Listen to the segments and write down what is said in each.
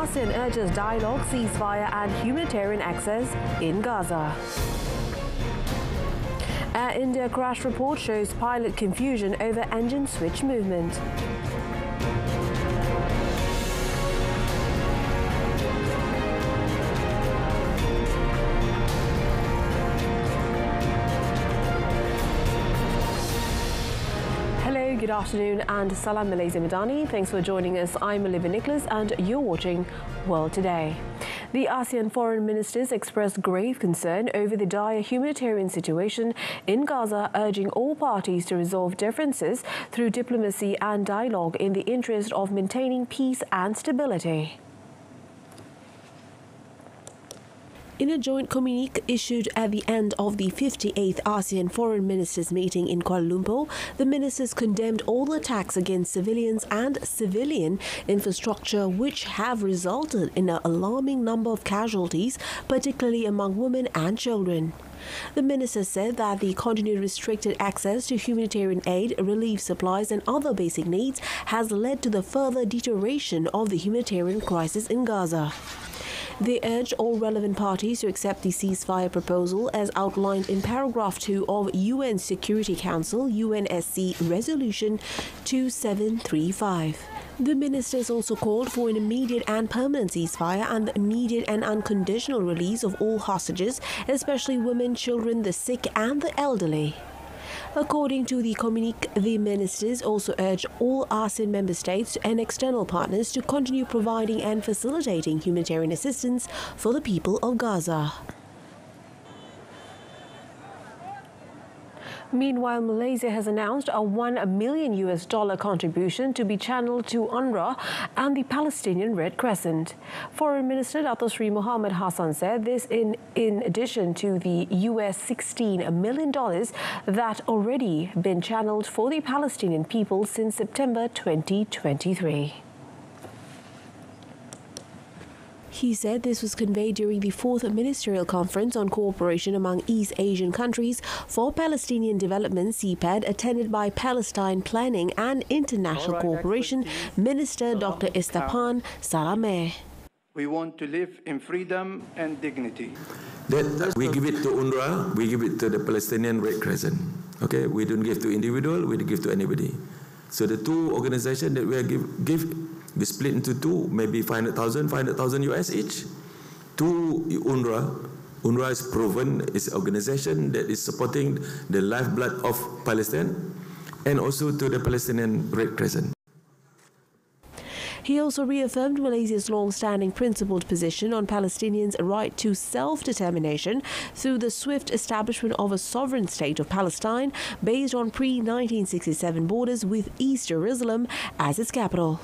ASEAN urges dialogue, ceasefire and humanitarian access in Gaza. Air India crash report shows pilot confusion over engine switch movement. Good afternoon and Salam Malaysia Madani. Thanks for joining us. I'm Olivia Nicholas and you're watching World Today. The ASEAN foreign ministers expressed grave concern over the dire humanitarian situation in Gaza, urging all parties to resolve differences through diplomacy and dialogue in the interest of maintaining peace and stability. In a joint communique issued at the end of the 58th ASEAN Foreign Ministers meeting in Kuala Lumpur, the ministers condemned all attacks against civilians and civilian infrastructure which have resulted in an alarming number of casualties, particularly among women and children. The minister said that the continued restricted access to humanitarian aid, relief supplies and other basic needs has led to the further deterioration of the humanitarian crisis in Gaza. They urged all relevant parties to accept the ceasefire proposal as outlined in paragraph 2 of UN Security Council UNSC Resolution 2735. The ministers also called for an immediate and permanent ceasefire and the immediate and unconditional release of all hostages, especially women, children, the sick and the elderly. According to the communique, the ministers also urged all ASEAN member states and external partners to continue providing and facilitating humanitarian assistance for the people of Gaza. Meanwhile, Malaysia has announced a $1 million contribution to be channeled to UNRWA and the Palestinian Red Crescent. Foreign Minister Dr. Mohammed Hassan said this in addition to the $16 million that already been channeled for the Palestinian people since September 2023. He said this was conveyed during the 4th Ministerial Conference on Cooperation among East Asian Countries for Palestinian Development (CPAD) attended by Palestine Planning and International Cooperation Minister Dr. Istapan Salameh. We want to live in freedom and dignity. That we give it to UNRWA, we give it to the Palestinian Red Crescent. Okay, we don't give to individual, we give to anybody. So the two organizations that we we split into two, maybe 500,000 US each. To UNRWA. UNRWA is proven is an organization that is supporting the lifeblood of Palestine, and also to the Palestinian Red Crescent. He also reaffirmed Malaysia's long-standing principled position on Palestinians' right to self-determination through the swift establishment of a sovereign state of Palestine based on pre-1967 borders with East Jerusalem as its capital.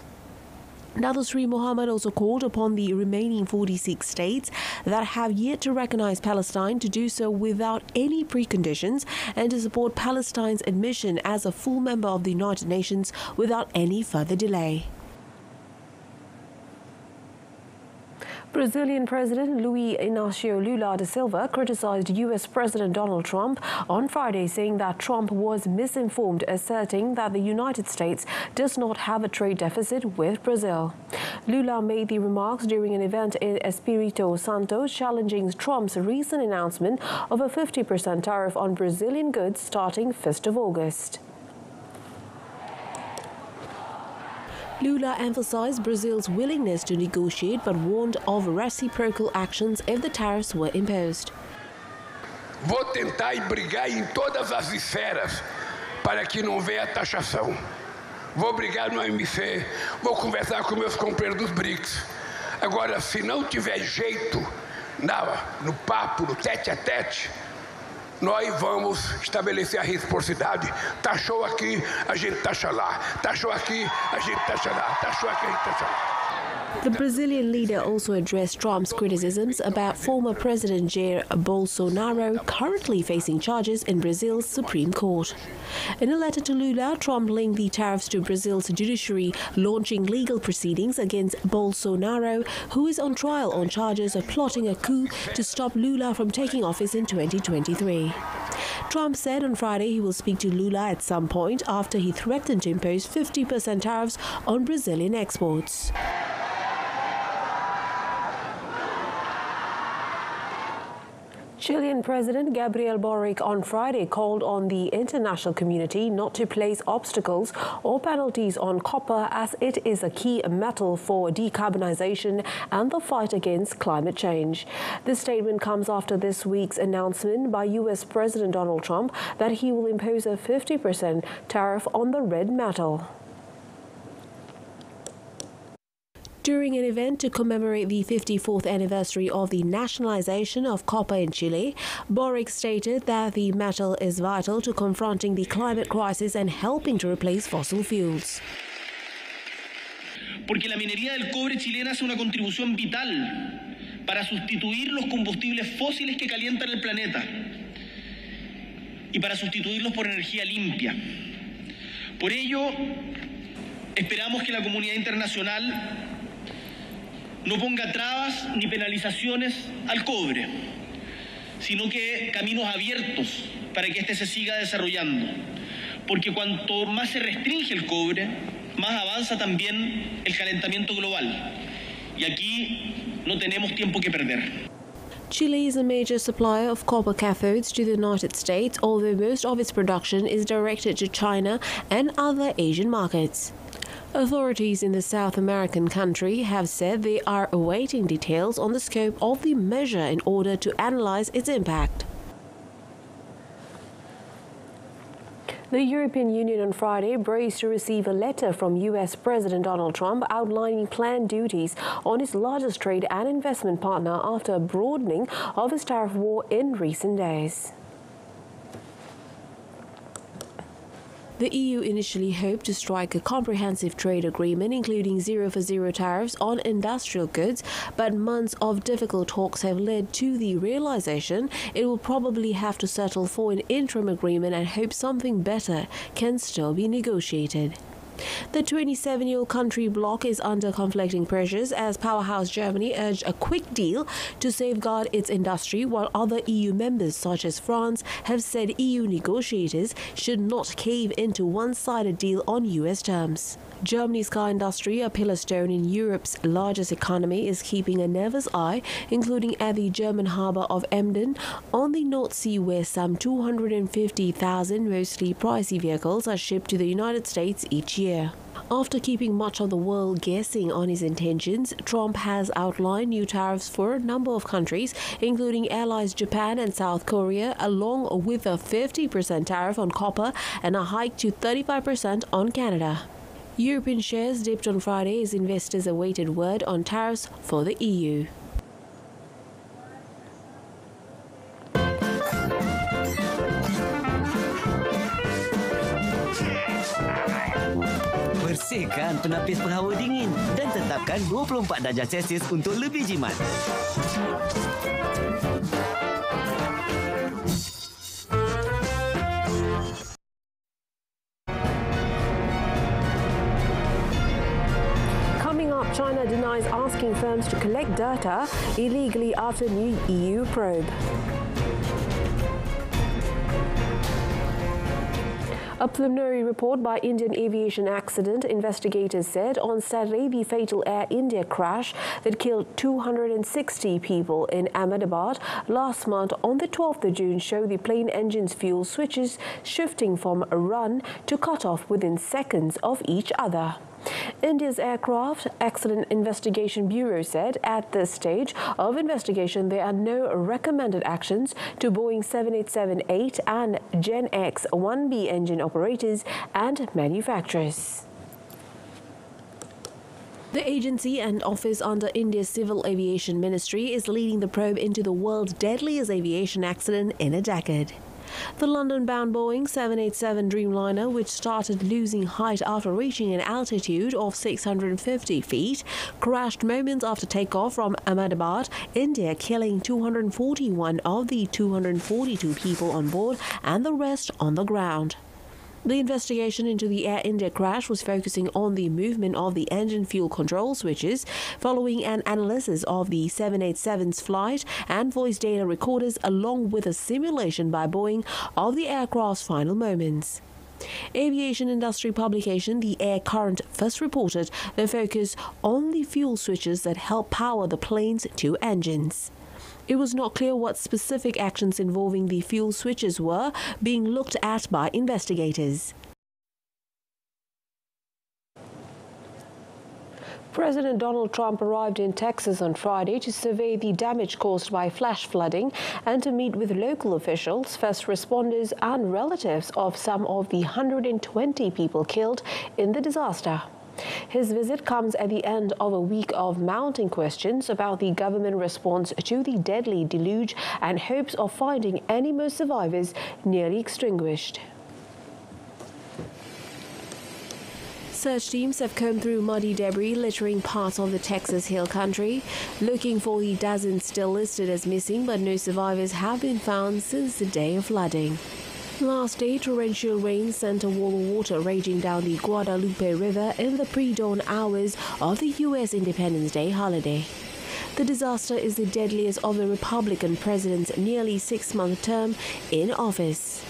Dr. Sri Mohammed also called upon the remaining 46 states that have yet to recognize Palestine to do so without any preconditions and to support Palestine's admission as a full member of the United Nations without any further delay. Brazilian President Luiz Inácio Lula da Silva criticized U.S. President Donald Trump on Friday, saying that Trump was misinformed, asserting that the United States does not have a trade deficit with Brazil. Lula made the remarks during an event in Espírito Santo, challenging Trump's recent announcement of a 50% tariff on Brazilian goods starting 1st of August. Lula emphasized Brazil's willingness to negotiate but warned of reciprocal actions if the tariffs were imposed. Vou tentar e brigar em todas as esferas para que não venha taxação. Vou brigar no OMC, vou conversar com meus companheiros dos BRICS. Agora, se não tiver jeito no papo, no tete-a-tete, nós vamos estabelecer a reciprocidade. Taxou aqui, a gente taxa lá. Taxou aqui, a gente taxa lá. Taxou aqui, a gente taxa lá. The Brazilian leader also addressed Trump's criticisms about former President Jair Bolsonaro currently facing charges in Brazil's Supreme Court. In a letter to Lula, Trump linked the tariffs to Brazil's judiciary launching legal proceedings against Bolsonaro, who is on trial on charges of plotting a coup to stop Lula from taking office in 2023. Trump said on Friday he will speak to Lula at some point after he threatened to impose 50% tariffs on Brazilian exports. Chilean President Gabriel Boric on Friday called on the international community not to place obstacles or penalties on copper as it is a key metal for decarbonization and the fight against climate change. This statement comes after this week's announcement by US President Donald Trump that he will impose a 50% tariff on the red metal. During an event to commemorate the 54th anniversary of the nationalization of copper in Chile, Boric stated that the metal is vital to confronting the climate crisis and helping to replace fossil fuels. Porque la minería del cobre chilena hace una contribución vital para sustituir los combustibles fósiles que calientan el planeta y para sustituirlos por energía limpia. Por ello, esperamos que la comunidad internacional no ponga trabas ni penalizaciones al cobre, sino que caminos abiertos para que éste se siga desarrollando. Porque cuanto más se restringe el cobre, más avanza también el calentamiento global. Y aquí no tenemos tiempo que perder. Chile is a major supplier of copper cathodes to the United States, although most of its production is directed to China and other Asian markets. Authorities in the South American country have said they are awaiting details on the scope of the measure in order to analyze its impact. The European Union on Friday braced to receive a letter from US President Donald Trump outlining planned duties on its largest trade and investment partner after a broadening of its tariff war in recent days. The EU initially hoped to strike a comprehensive trade agreement including zero-for-zero tariffs on industrial goods, but months of difficult talks have led to the realization it will probably have to settle for an interim agreement and hope something better can still be negotiated. The 27-year-old country bloc is under conflicting pressures as powerhouse Germany urged a quick deal to safeguard its industry, while other EU members such as France have said EU negotiators should not cave into one-sided deal on US terms. Germany's car industry, a pillar stone in Europe's largest economy, is keeping a nervous eye, including at the German harbour of Emden on the North Sea, where some 250,000 mostly pricey vehicles are shipped to the United States each year. After keeping much of the world guessing on his intentions, Trump has outlined new tariffs for a number of countries, including allies Japan and South Korea, along with a 50% tariff on copper and a hike to 35% on Canada. European shares dipped on Friday as investors awaited word on tariffs for the EU. Bersihkan penapis penghawa dingin dan tetapkan 24 darjah Celsius untuk lebih jimat. China denies asking firms to collect data illegally after new EU probe. A preliminary report by Indian Aviation Accident investigators said on Saturday the fatal Air India crash that killed 260 people in Ahmedabad last month on the 12th of June showed the plane engine's fuel switches shifting from a run to cut off within seconds of each other. India's Aircraft Accident Investigation Bureau said at this stage of investigation there are no recommended actions to Boeing 787-8 and Gen X-1B engine operators and manufacturers. The agency and office under India's Civil Aviation Ministry is leading the probe into the world's deadliest aviation accident in a decade. The London-bound Boeing 787 Dreamliner, which started losing height after reaching an altitude of 650 feet, crashed moments after takeoff from Ahmedabad, India, killing 241 of the 242 people on board and the rest on the ground. The investigation into the Air India crash was focusing on the movement of the engine fuel control switches following an analysis of the 787's flight and voice data recorders along with a simulation by Boeing of the aircraft's final moments. Aviation industry publication The Air Current first reported the focus on the fuel switches that help power the plane's two engines. It was not clear what specific actions involving the fuel switches were being looked at by investigators. President Donald Trump arrived in Texas on Friday to survey the damage caused by flash flooding and to meet with local officials, first responders and relatives of some of the 120 people killed in the disaster. His visit comes at the end of a week of mounting questions about the government response to the deadly deluge and hopes of finding any more survivors nearly extinguished. Search teams have combed through muddy debris littering parts of the Texas Hill Country, looking for the dozens still listed as missing, but no survivors have been found since the day of flooding. Last day, torrential rain sent a wall of water raging down the Guadalupe River in the pre-dawn hours of the U.S. Independence Day holiday. The disaster is the deadliest of the Republican president's nearly six-month term in office.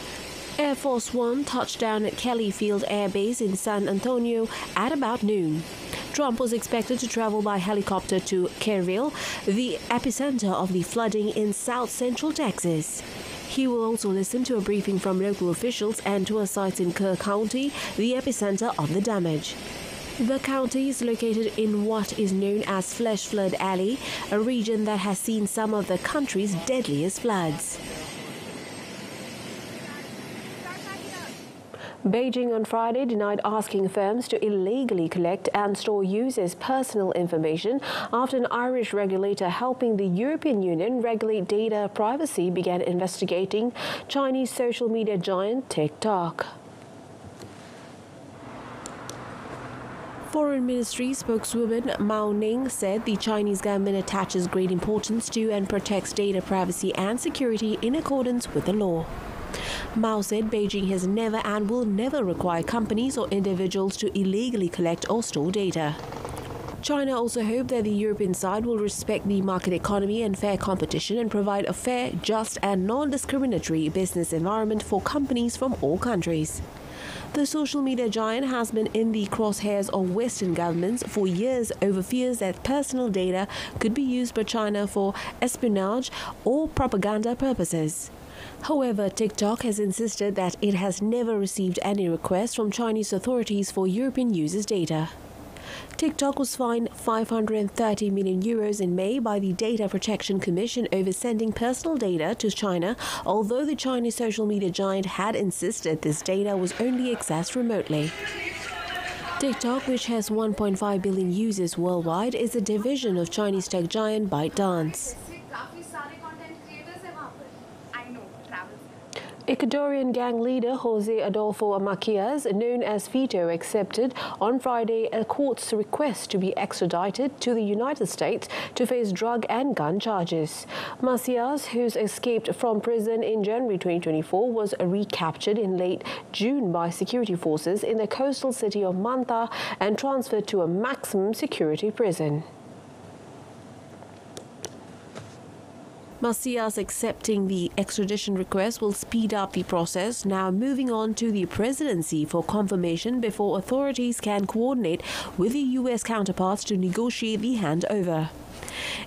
Air Force One touched down at Kelly Field Air Base in San Antonio at about noon. Trump was expected to travel by helicopter to Kerrville, the epicenter of the flooding in south-central Texas. He will also listen to a briefing from local officials and tour sites in Kerr County, the epicenter of the damage. The county is located in what is known as Flash Flood Alley, a region that has seen some of the country's deadliest floods. Beijing on Friday denied asking firms to illegally collect and store users' personal information after an Irish regulator helping the European Union regulate data privacy began investigating Chinese social media giant TikTok. Foreign Ministry spokeswoman Mao Ning said the Chinese government attaches great importance to and protects data privacy and security in accordance with the law. Mao said Beijing has never and will never require companies or individuals to illegally collect or store data. China also hoped that the European side will respect the market economy and fair competition and provide a fair, just and non-discriminatory business environment for companies from all countries. The social media giant has been in the crosshairs of Western governments for years over fears that personal data could be used by China for espionage or propaganda purposes. However, TikTok has insisted that it has never received any requests from Chinese authorities for European users' data. TikTok was fined 530 million euros in May by the Data Protection Commission over sending personal data to China, although the Chinese social media giant had insisted this data was only accessed remotely. TikTok, which has 1.5 billion users worldwide, is a division of Chinese tech giant ByteDance. Ecuadorian gang leader Jose Adolfo Macias, known as Vito, accepted on Friday a court's request to be extradited to the United States to face drug and gun charges. Macias, who's escaped from prison in January 2024, was recaptured in late June by security forces in the coastal city of Manta and transferred to a maximum security prison. Macias accepting the extradition request will speed up the process, now moving on to the presidency for confirmation before authorities can coordinate with the U.S. counterparts to negotiate the handover.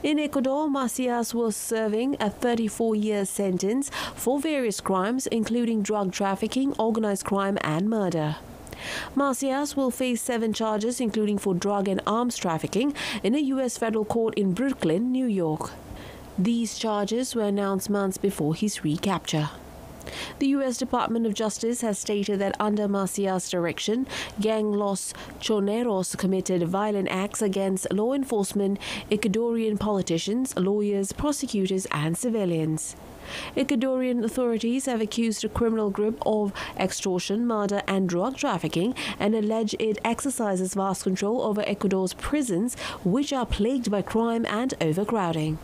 In Ecuador, Macias was serving a 34-year sentence for various crimes, including drug trafficking, organized crime and murder. Macias will face 7 charges, including for drug and arms trafficking, in a U.S. federal court in Brooklyn, New York. These charges were announced months before his recapture. The U.S. Department of Justice has stated that under Macias' direction, gang Los Choneros committed violent acts against law enforcement, Ecuadorian politicians, lawyers, prosecutors and civilians. Ecuadorian authorities have accused the criminal group of extortion, murder and drug trafficking and allege it exercises vast control over Ecuador's prisons, which are plagued by crime and overcrowding.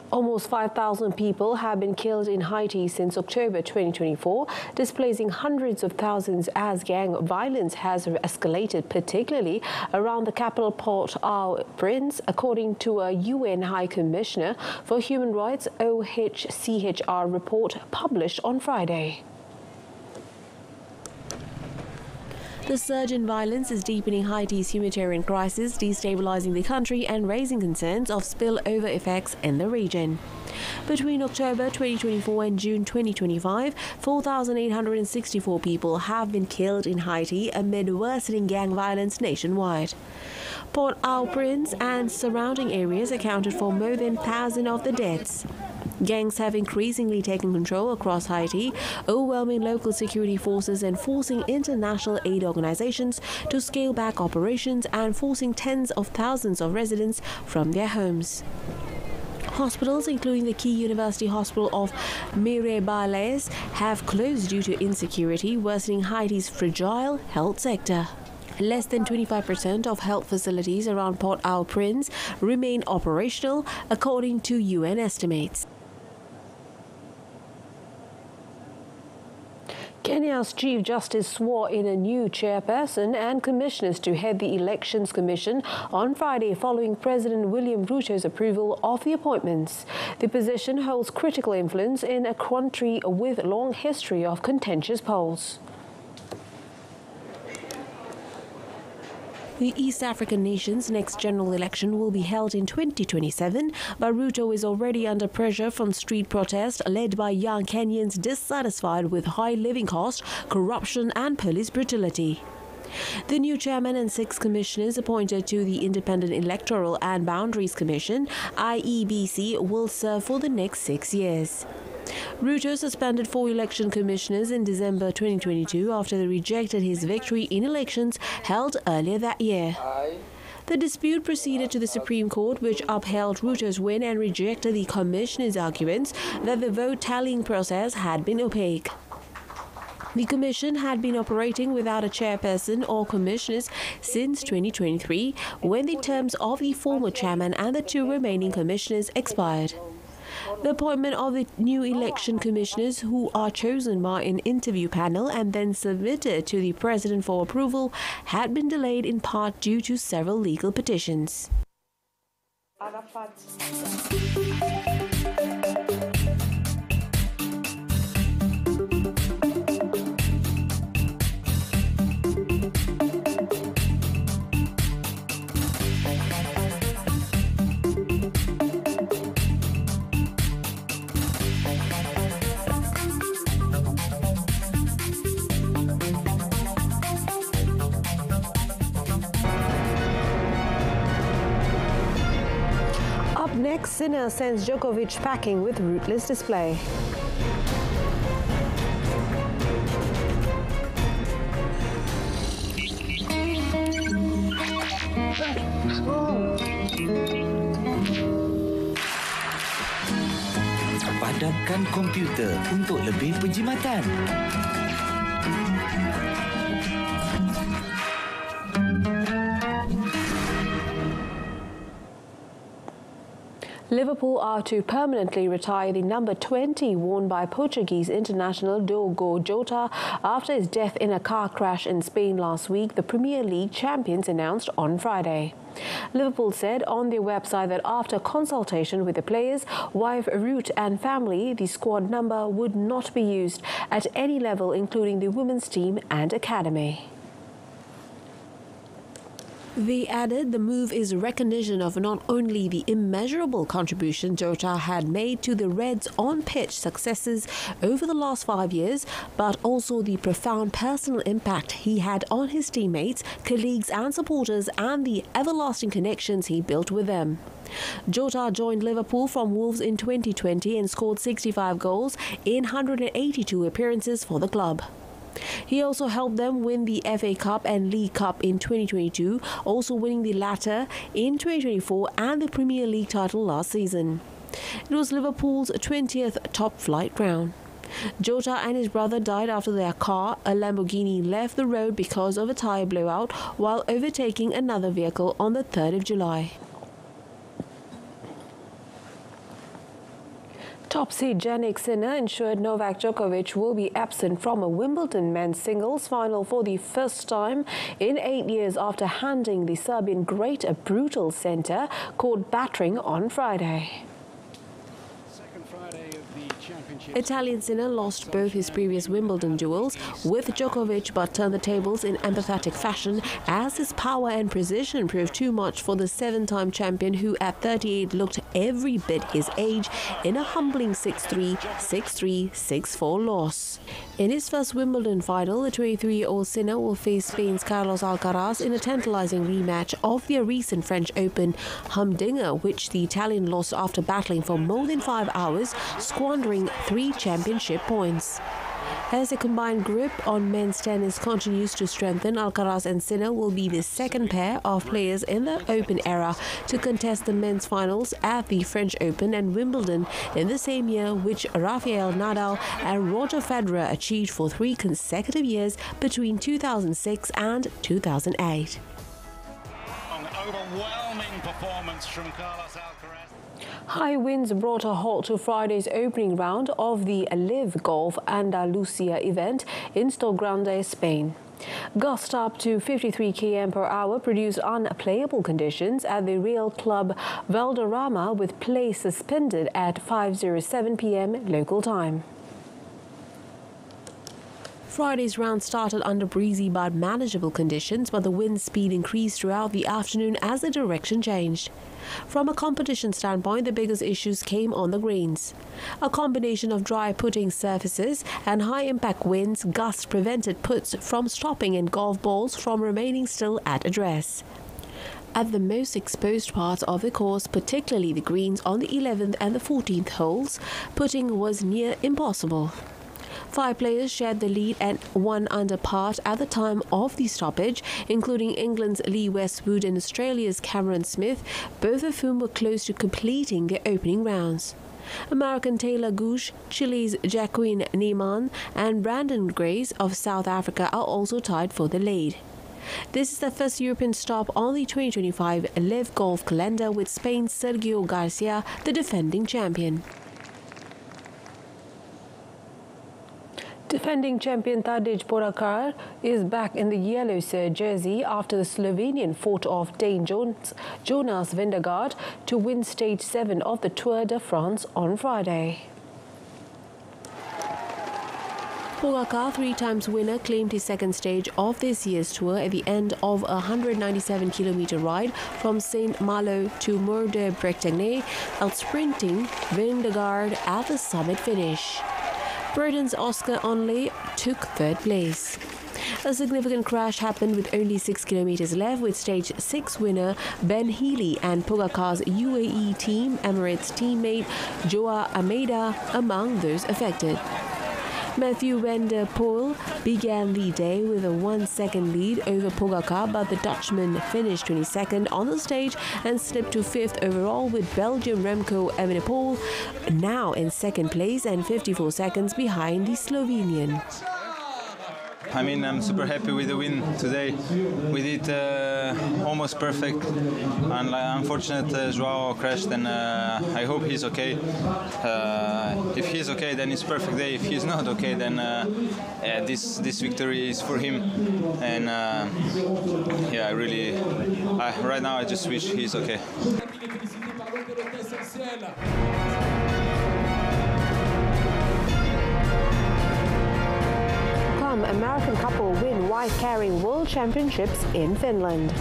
Almost 5,000 people have been killed in Haiti since October 2024, displacing hundreds of thousands as gang violence has escalated, particularly around the capital Port-au-Prince, according to a UN High Commissioner for Human Rights OHCHR report published on Friday. The surge in violence is deepening Haiti's humanitarian crisis, destabilizing the country and raising concerns of spillover effects in the region. Between October 2024 and June 2025, 4,864 people have been killed in Haiti amid worsening gang violence nationwide. Port-au-Prince and surrounding areas accounted for more than 1,000 of the deaths. Gangs have increasingly taken control across Haiti, overwhelming local security forces and forcing international aid organizations to scale back operations and forcing tens of thousands of residents from their homes. Hospitals, including the key university hospital of Mireballes, have closed due to insecurity, worsening Haiti's fragile health sector. Less than 25% of health facilities around Port-au-Prince remain operational, according to UN estimates. Kenya's Chief Justice swore in a new chairperson and commissioners to head the Elections Commission on Friday following President William Ruto's approval of the appointments. The position holds critical influence in a country with a long history of contentious polls. The East African nation's next general election will be held in 2027, but Ruto is already under pressure from street protests led by young Kenyans dissatisfied with high living costs, corruption and police brutality. The new chairman and 6 commissioners appointed to the Independent Electoral and Boundaries Commission, IEBC, will serve for the next 6 years. Ruto suspended 4 election commissioners in December 2022 after they rejected his victory in elections held earlier that year. The dispute proceeded to the Supreme Court, which upheld Ruto's win and rejected the commissioners' arguments that the vote tallying process had been opaque. The commission had been operating without a chairperson or commissioners since 2023, when the terms of the former chairman and the 2 remaining commissioners expired. The appointment of the new election commissioners, who are chosen by an interview panel and then submitted to the president for approval, had been delayed in part due to several legal petitions. Next, Sinner sends Djokovic packing with ruthless display. Padamkan komputer untuk lebih penjimatan. Liverpool are to permanently retire the number 20 worn by Portuguese international Diogo Jota after his death in a car crash in Spain last week, the Premier League champions announced on Friday. Liverpool said on their website that after consultation with the players, wife Ruth and family, the squad number would not be used at any level, including the women's team and academy. They added the move is recognition of not only the immeasurable contribution Jota had made to the Reds' on-pitch successes over the last 5 years, but also the profound personal impact he had on his teammates, colleagues and supporters, and the everlasting connections he built with them. Jota joined Liverpool from Wolves in 2020 and scored 65 goals in 182 appearances for the club. He also helped them win the FA Cup and League Cup in 2022, also winning the latter in 2024 and the Premier League title last season. It was Liverpool's 20th top-flight crown. Jota and his brother died after their car, a Lamborghini, left the road because of a tyre blowout while overtaking another vehicle on the 3rd of July. Top seed Jannik Sinner ensured Novak Djokovic will be absent from a Wimbledon men's singles final for the first time in 8 years after handing the Serbian great a brutal centre caught battering on Friday. Second Friday of the championship. Italian Sinner lost both his previous Wimbledon duels with Djokovic but turned the tables in empathetic fashion as his power and precision proved too much for the seven-time champion who at 38 looked every bit his age in a humbling 6-3, 6-3, 6-4 loss. In his first Wimbledon final, the 23-year-old Sinner will face Spain's Carlos Alcaraz in a tantalizing rematch of their recent French Open humdinger, which the Italian lost after battling for more than 5 hours, squandering 3 championship points. As the combined grip on men's tennis continues to strengthen, Alcaraz and Sinner will be the second pair of players in the Open era to contest the men's finals at the French Open and Wimbledon in the same year, which Rafael Nadal and Roger Federer achieved for 3 consecutive years between 2006 and 2008. An overwhelming performance from Carlos Alcaraz. High winds brought a halt to Friday's opening round of the Live Golf Andalusia event in Grande, Spain. Gusts up to 53 km per hour produced unplayable conditions at the Real Club Valderrama, with play suspended at 5:07 p.m. local time. Friday's round started under breezy but manageable conditions, but the wind speed increased throughout the afternoon as the direction changed. From a competition standpoint, the biggest issues came on the greens. A combination of dry putting surfaces and high-impact winds gusts prevented puts from stopping and golf balls from remaining still at address. At the most exposed parts of the course, particularly the greens on the 11th and the 14th holes, putting was near impossible. 5 players shared the lead at 1 under par at the time of the stoppage, including England's Lee Westwood and Australia's Cameron Smith, both of whom were close to completing their opening rounds. American Taylor Gooch, Chile's Jacqueline Neiman, and Brandon Grace of South Africa are also tied for the lead. This is the first European stop on the 2025 Live Golf calendar, with Spain's Sergio Garcia the defending champion. Defending champion Tadej Pogačar is back in the yellow serge jersey after the Slovenian fought off Dane Jonas Vingegaard to win stage 7 of the Tour de France on Friday. Pogačar, 3-time winner, claimed his second stage of this year's tour at the end of a 197-kilometer ride from Saint Malo to Mur de Bretagne, outsprinting Vingegaard at the summit finish. Britain's Oscar Onley took 3rd place. A significant crash happened with only 6 kilometers left, with stage 6 winner Ben Healy and Pogačar's UAE team Emirates teammate Joao Almeida among those affected. Matthew van der Poel began the day with a 1-second lead over Pogačar, but the Dutchman finished 22nd on the stage and slipped to 5th overall, with Belgian Remco Evenepoel now in 2nd place and 54 seconds behind the Slovenian. I mean, I'm super happy with the win today. We did almost perfect, and unfortunately Joao crashed, and I hope he's okay. If he's okay, then it's perfect day. If he's not okay, then this victory is for him. And yeah, right now I just wish he's okay. American couple win wife-carrying World Championships in Finland.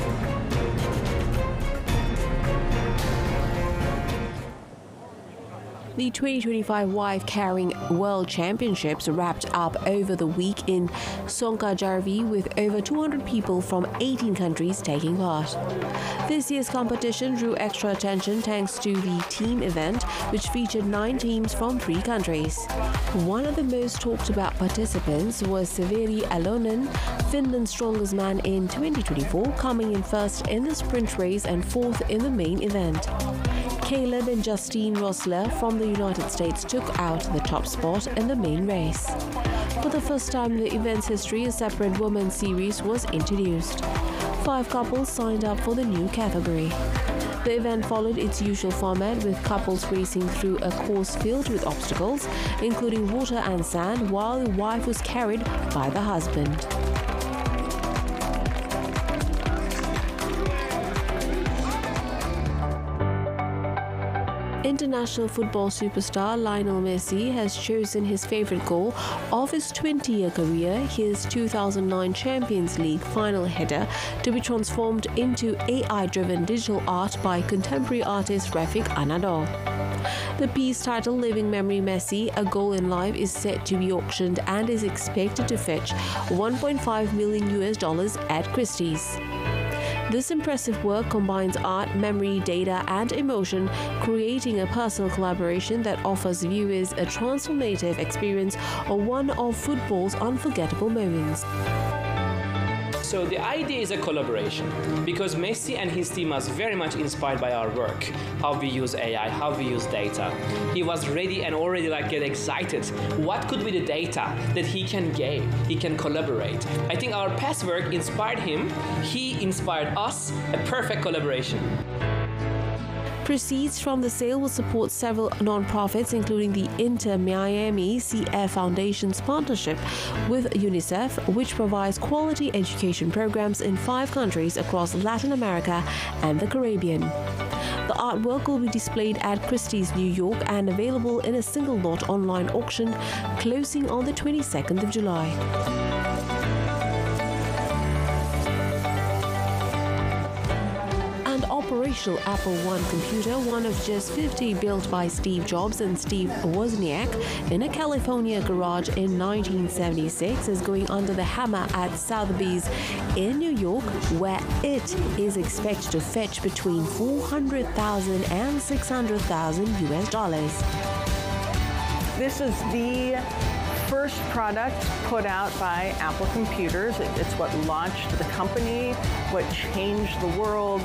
The 2025 wife-carrying World Championships wrapped up over the week in Sonkajärvi, with over 200 people from 18 countries taking part. This year's competition drew extra attention thanks to the team event, which featured 9 teams from 3 countries. One of the most talked about participants was Severi Alonen, Finland's strongest man in 2024, coming in first in the sprint race and 4th in the main event. Caleb and Justine Rosler from the United States took out the top spot in the main race. For the first time in the event's history, a separate women's series was introduced. 5 couples signed up for the new category. The event followed its usual format, with couples racing through a course filled with obstacles, including water and sand, while the wife was carried by the husband. International football superstar Lionel Messi has chosen his favorite goal of his 20-year career, his 2009 Champions League final header, to be transformed into AI-driven digital art by contemporary artist Rafik Anadol. The piece titled Living Memory Messi, A Goal in Life is set to be auctioned and is expected to fetch $1.5 million at Christie's. This impressive work combines art, memory, data, and emotion, creating a personal collaboration that offers viewers a transformative experience or one of football's unforgettable moments. So the idea is a collaboration because Messi and his team was very much inspired by our work, how we use AI, how we use data. He was ready and already get excited. What could be the data that he can gain? He can collaborate. I think our past work inspired him. He inspired us. A perfect collaboration. Proceeds from the sale will support several non-profits, including the Inter-Miami CF Foundation's partnership with UNICEF, which provides quality education programs in 5 countries across Latin America and the Caribbean. The artwork will be displayed at Christie's, New York, and available in a single lot online auction, closing on the 22nd of July. Operational Apple I computer, one of just 50 built by Steve Jobs and Steve Wozniak in a California garage in 1976, is going under the hammer at Sotheby's in New York, where it is expected to fetch between $400,000 and $600,000 US. This is the first product put out by Apple Computers. It's what launched the company, what changed the world.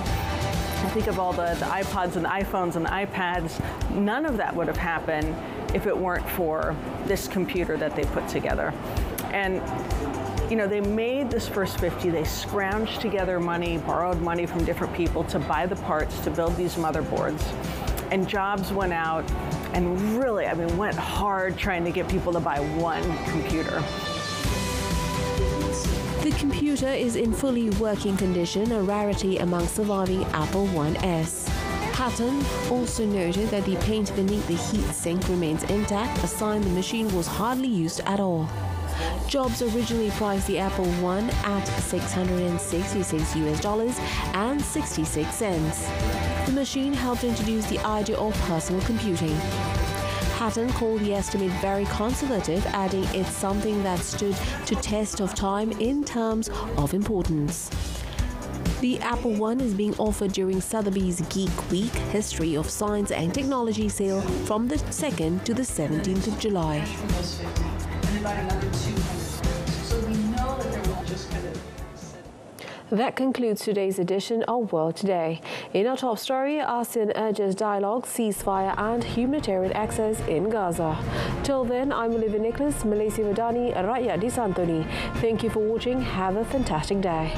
I think of all the iPods and the iPhones and the iPads. None of that would have happened if it weren't for this computer that they put together. And they made this first 50. They scrounged together money, borrowed money from different people to buy the parts to build these motherboards. And Jobs went out and really, went hard trying to get people to buy one computer. The computer is in fully working condition, a rarity among surviving Apple I's. Hatton also noted that the paint beneath the heatsink remains intact, a sign the machine was hardly used at all. Jobs originally priced the Apple I at $666 US and 66 cents. The machine helped introduce the idea of personal computing. Hatton called the estimate very conservative, adding it's something that stood to test of time in terms of importance. The Apple I is being offered during Sotheby's Geek Week History of Science and Technology sale from the 2nd to the 17th of July. That concludes today's edition of World Today. In our top story, ASEAN urges dialogue, ceasefire and humanitarian access in Gaza. Till then, I'm Olivia Nicholas, Malaysia MADANI, Rakyat Disantuni. Thank you for watching. Have a fantastic day.